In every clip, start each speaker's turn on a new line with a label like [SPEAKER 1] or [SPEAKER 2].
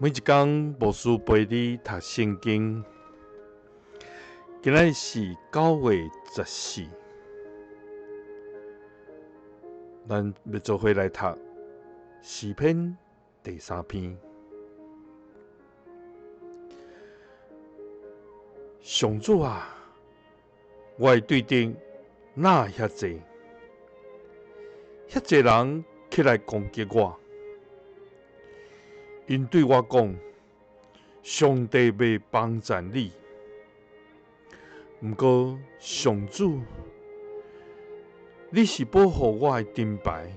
[SPEAKER 1] 每一天，牧师陪你读圣经。今仔是9月14，咱要做伙来读诗篇第3篇。上主啊，我的对敌哪遐济？遐济人起来攻击我，因对我讲：上帝要帮助你。毋过，上主，你是保护我的盾牌，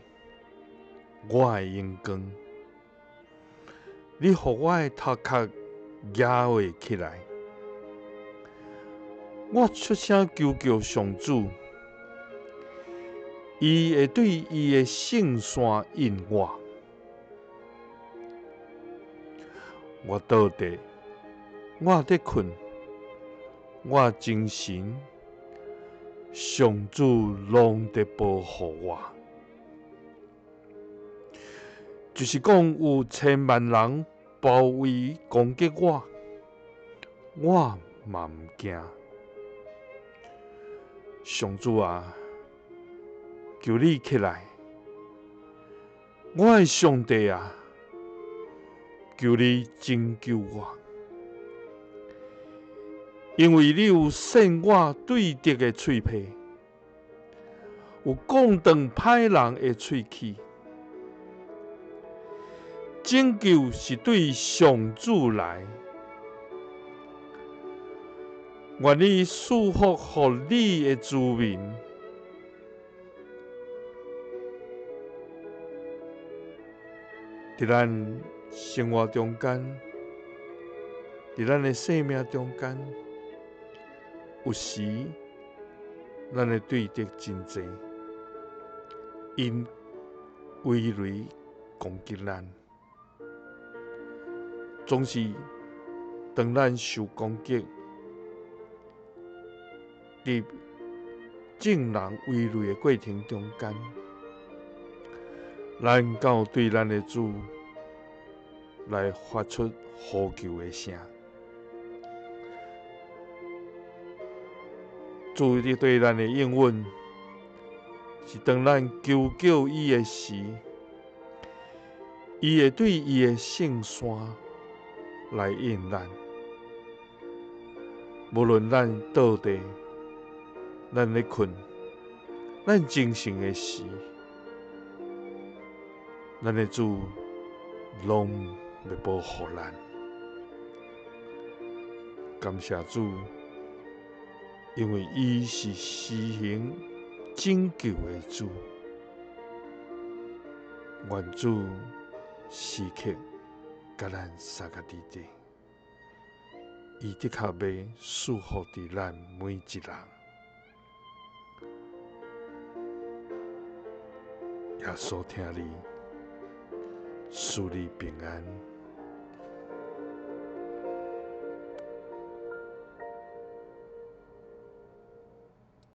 [SPEAKER 1] 我的阳光。你互我的头壳压会起来。我出声求救上主，伊会对伊的圣山应我。我倒地，我在困，我精神，上主拢在保护我。就是讲有千万人包围攻击我，我嘛毋惊。上主啊，求你起来！我的上帝啊，求你拯救我！因为你有扇我对敌的喙皮，有讲断歹人的喙齿。拯救是对上主来，愿你赐福予你的子民。在咱生活中间，在咱的生命中间，有时咱的对敌真济，因围雷攻击咱。总是当咱受攻击，伫众人围雷的过程中间，咱敢有对咱的主来发出呼求的声？主你对咱的应允，是当咱求救伊的时，伊会对伊的圣山来应咱。无论咱倒地，咱咧困，咱精神的时，咱的主拢要保护咱。感谢主，因为伊是施行拯救的主。愿主时刻甲咱三个伫地，伊的确要祝福伫咱每一人。耶稣听你，赐你平安。